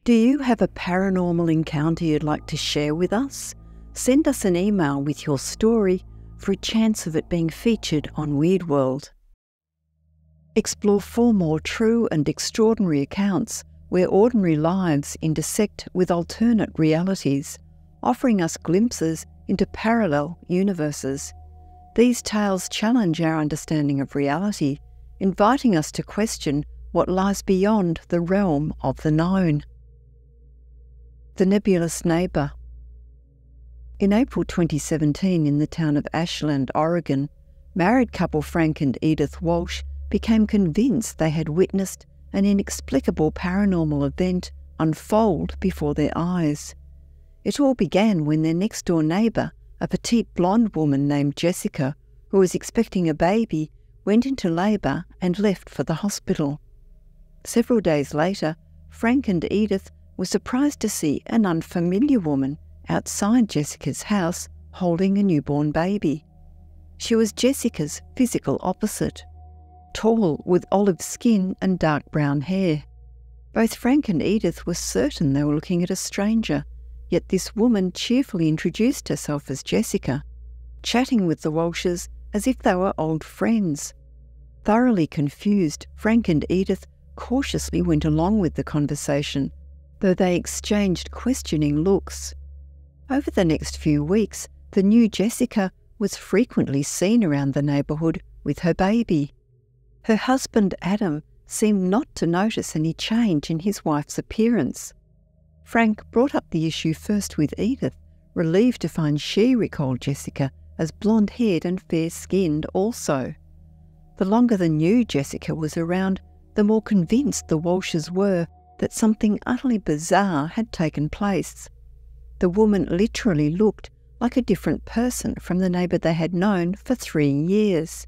Do you have a paranormal encounter you'd like to share with us? Send us an email with your story for a chance of it being featured on Weird World. Explore 4 more true and extraordinary accounts where ordinary lives intersect with alternate realities, offering us glimpses into parallel universes. These tales challenge our understanding of reality, inviting us to question what lies beyond the realm of the known. The nebulous neighbour. In April 2017, in the town of Ashland, Oregon, married couple Frank and Edith Walsh became convinced they had witnessed an inexplicable paranormal event unfold before their eyes. It all began when their next-door neighbour, a petite blonde woman named Jessica, who was expecting a baby, went into labour and left for the hospital. Several days later, Frank and Edith were surprised to see an unfamiliar woman outside Jessica's house holding a newborn baby. She was Jessica's physical opposite, tall with olive skin and dark brown hair. Both Frank and Edith were certain they were looking at a stranger, yet this woman cheerfully introduced herself as Jessica, chatting with the Walshes as if they were old friends. Thoroughly confused, Frank and Edith cautiously went along with the conversation, though they exchanged questioning looks. Over the next few weeks, the new Jessica was frequently seen around the neighbourhood with her baby. Her husband Adam seemed not to notice any change in his wife's appearance. Frank brought up the issue first with Edith, relieved to find she recalled Jessica as blonde-haired and fair-skinned also. The longer the new Jessica was around, the more convinced the Walshes were that something utterly bizarre had taken place. The woman literally looked like a different person from the neighbour they had known for 3 years.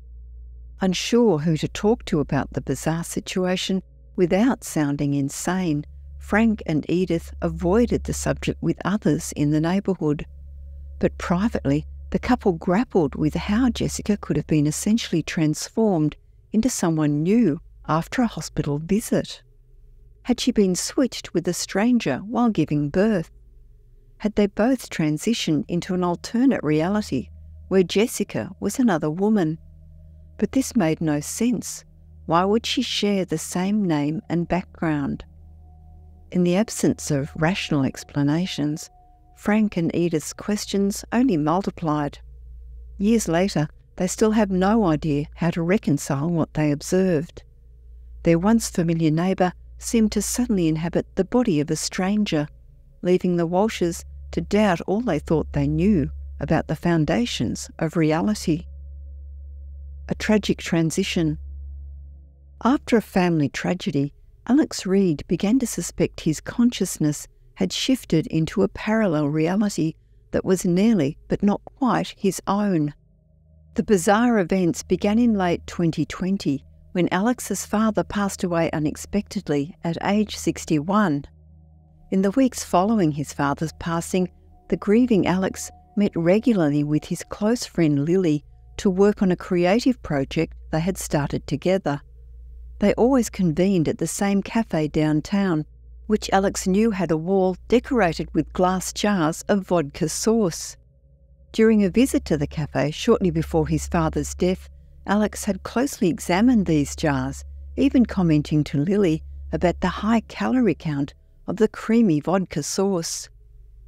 Unsure who to talk to about the bizarre situation without sounding insane, Frank and Edith avoided the subject with others in the neighbourhood. But privately, the couple grappled with how Jessica could have been essentially transformed into someone new after a hospital visit. Had she been switched with a stranger while giving birth? Had they both transitioned into an alternate reality where Jessica was another woman? But this made no sense. Why would she share the same name and background? In the absence of rational explanations, Frank and Edith's questions only multiplied. Years later, they still have no idea how to reconcile what they observed. Their once familiar neighbour seemed to suddenly inhabit the body of a stranger, leaving the Walshes to doubt all they thought they knew about the foundations of reality. A tragic transition. After a family tragedy, Alex Reid began to suspect his consciousness had shifted into a parallel reality that was nearly but not quite his own. The bizarre events began in late 2020 when Alex's father passed away unexpectedly at age 61. In the weeks following his father's passing, the grieving Alex met regularly with his close friend Lily to work on a creative project they had started together. They always convened at the same cafe downtown, which Alex knew had a wall decorated with glass jars of vodka sauce. During a visit to the cafe shortly before his father's death, Alex had closely examined these jars, even commenting to Lily about the high calorie count of the creamy vodka sauce.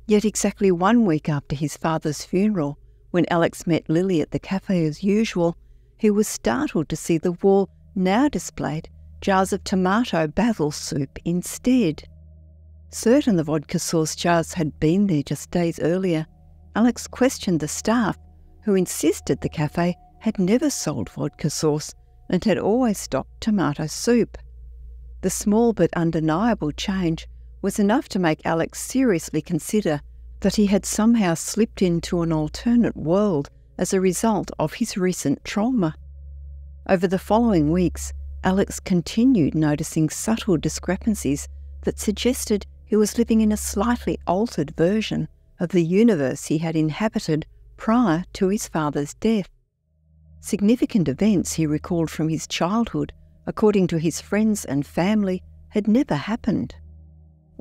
Yet exactly 1 week after his father's funeral, when Alex met Lily at the cafe as usual, he was startled to see the wall now displayed jars of tomato basil soup instead. Certain the vodka sauce jars had been there just days earlier, Alex questioned the staff, who insisted the cafe had never sold vodka sauce and had always stocked tomato soup. The small but undeniable change was enough to make Alex seriously consider that he had somehow slipped into an alternate world as a result of his recent trauma. Over the following weeks, Alex continued noticing subtle discrepancies that suggested he was living in a slightly altered version of the universe he had inhabited prior to his father's death. Significant events he recalled from his childhood, according to his friends and family, had never happened.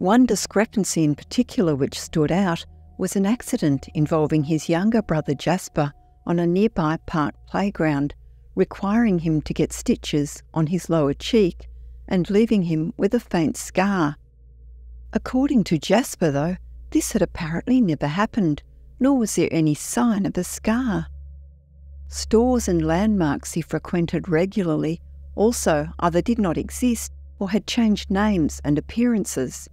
One discrepancy in particular which stood out was an accident involving his younger brother Jasper on a nearby park playground, requiring him to get stitches on his lower cheek and leaving him with a faint scar. According to Jasper, though, this had apparently never happened, nor was there any sign of a scar. Stores and landmarks he frequented regularly also either did not exist or had changed names and appearances.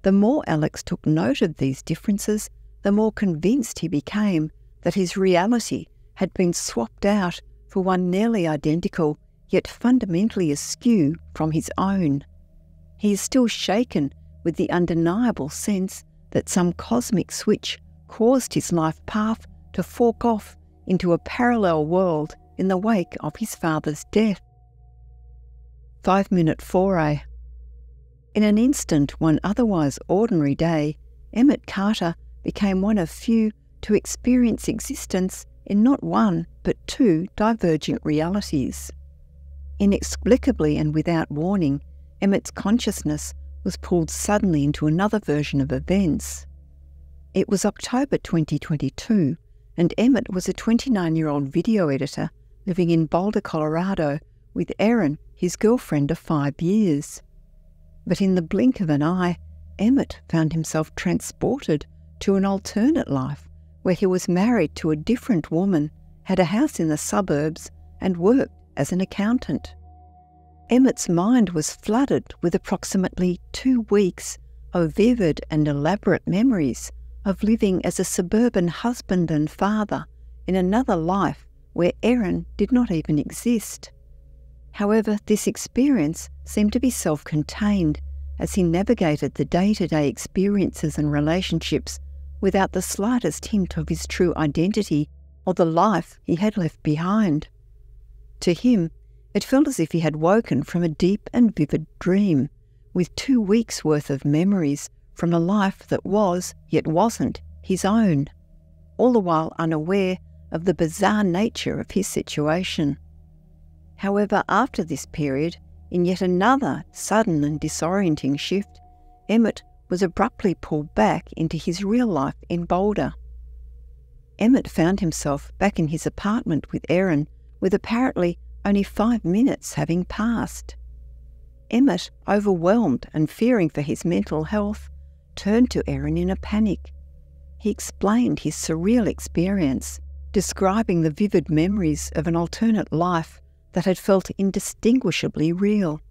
The more Alex took note of these differences, the more convinced he became that his reality had been swapped out for one nearly identical, yet fundamentally askew from his own. He is still shaken with the undeniable sense that some cosmic switch caused his life path to fork off into a parallel world in the wake of his father's death. 5-minute foray. In an instant, one otherwise ordinary day, Emmett Carter became one of few to experience existence in not one but two divergent realities. Inexplicably and without warning, Emmett's consciousness was pulled suddenly into another version of events. It was October 2022, and Emmett was a 29-year-old video editor living in Boulder, Colorado, with Erin, his girlfriend of 5 years. But in the blink of an eye, Emmett found himself transported to an alternate life where he was married to a different woman, had a house in the suburbs, and worked as an accountant. Emmett's mind was flooded with approximately 2 weeks of vivid and elaborate memories of living as a suburban husband and father in another life where Erin did not even exist. However, this experience seemed to be self-contained as he navigated the day-to-day experiences and relationships without the slightest hint of his true identity or the life he had left behind. To him, it felt as if he had woken from a deep and vivid dream, with 2 weeks' worth of memories from a life that was, yet wasn't, his own, all the while unaware of the bizarre nature of his situation. However, after this period, in yet another sudden and disorienting shift, Emmett was abruptly pulled back into his real life in Boulder. Emmett found himself back in his apartment with Erin, with apparently only 5 minutes having passed. Emmett, overwhelmed and fearing for his mental health, turned to Erin in a panic. He explained his surreal experience, describing the vivid memories of an alternate life that had felt indistinguishably real.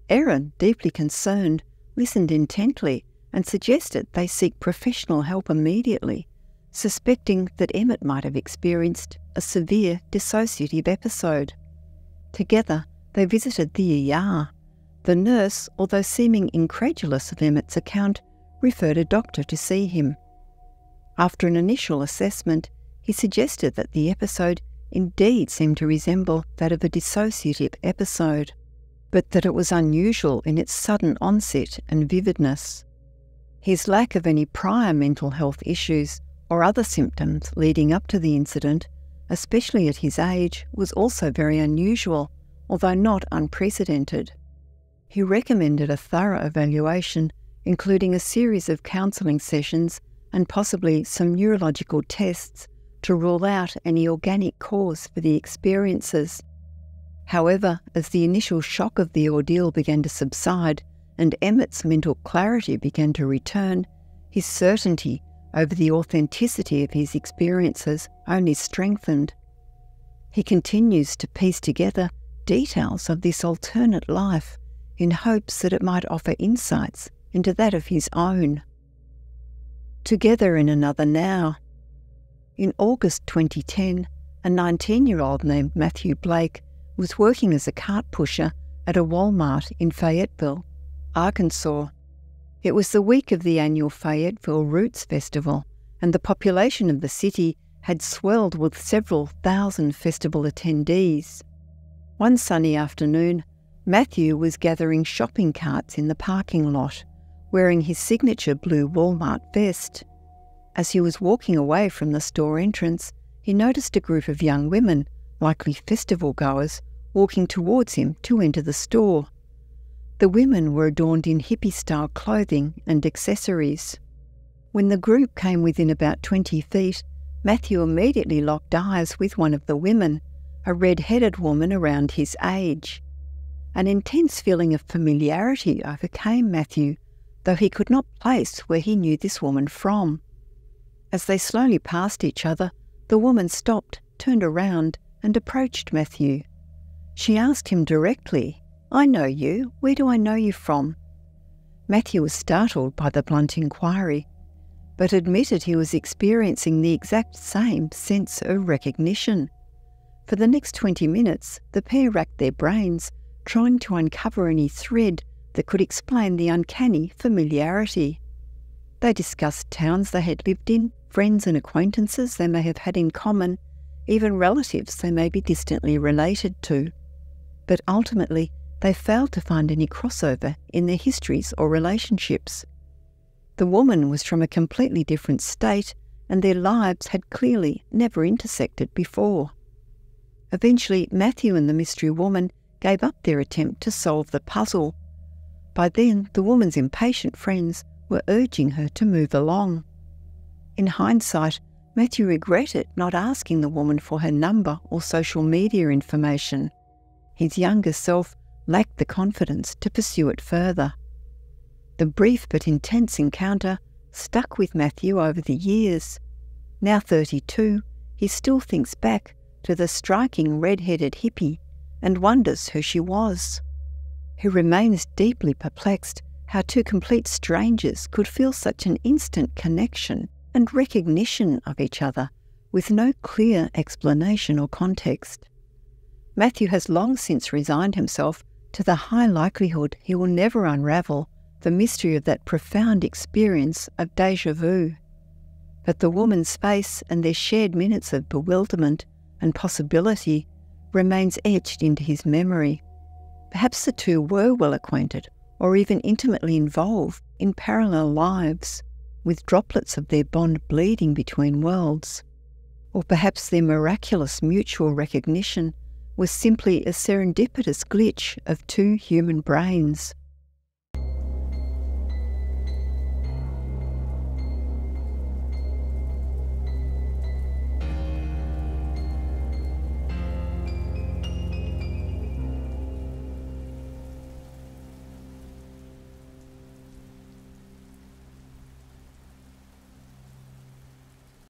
Erin, deeply concerned, listened intently and suggested they seek professional help immediately, suspecting that Emmett might have experienced a severe dissociative episode. Together, they visited the ER. The nurse, although seeming incredulous of Emmett's account, referred a doctor to see him. After an initial assessment, he suggested that the episode indeed seemed to resemble that of a dissociative episode, but that it was unusual in its sudden onset and vividness. His lack of any prior mental health issues or other symptoms leading up to the incident, especially at his age, was also very unusual, although not unprecedented. He recommended a thorough evaluation, including a series of counselling sessions and possibly some neurological tests to rule out any organic cause for the experiences. However, as the initial shock of the ordeal began to subside and Emmett's mental clarity began to return, his certainty over the authenticity of his experiences only strengthened. He continues to piece together details of this alternate life in hopes that it might offer insights into that of his own. Together in another now. In August 2010, a 19-year-old named Matthew Blake was working as a cart pusher at a Walmart in Fayetteville, Arkansas. It was the week of the annual Fayetteville Roots Festival, and the population of the city had swelled with several thousand festival attendees. One sunny afternoon, Matthew was gathering shopping carts in the parking lot, wearing his signature blue Walmart vest. As he was walking away from the store entrance, he noticed a group of young women, likely festival goers, walking towards him to enter the store. The women were adorned in hippie-style clothing and accessories. When the group came within about 20 feet, Matthew immediately locked eyes with one of the women, a red-headed woman around his age. An intense feeling of familiarity overcame Matthew, though he could not place where he knew this woman from. As they slowly passed each other, the woman stopped, turned around, and approached Matthew. She asked him directly, "I know you. Where do I know you from?" Matthew was startled by the blunt inquiry, but admitted he was experiencing the exact same sense of recognition. For the next 20 minutes, the pair racked their brains, trying to uncover any thread that could explain the uncanny familiarity. They discussed towns they had lived in, friends and acquaintances they may have had in common, even relatives they may be distantly related to. But ultimately, they failed to find any crossover in their histories or relationships. The woman was from a completely different state, and their lives had clearly never intersected before. Eventually, Matthew and the mystery woman gave up their attempt to solve the puzzle. By then, the woman's impatient friends were urging her to move along. In hindsight, Matthew regretted not asking the woman for her number or social media information. His younger self lacked the confidence to pursue it further. The brief but intense encounter stuck with Matthew over the years. Now 32, he still thinks back to the striking red-headed hippie and wonders who she was. He remains deeply perplexed how two complete strangers could feel such an instant connection and recognition of each other with no clear explanation or context. Matthew has long since resigned himself to the high likelihood he will never unravel the mystery of that profound experience of déjà vu. But the woman's face and their shared minutes of bewilderment and possibility remains etched into his memory. Perhaps the two were well acquainted or even intimately involved in parallel lives, with droplets of their bond bleeding between worlds. Or perhaps their miraculous mutual recognition was simply a serendipitous glitch of two human brains.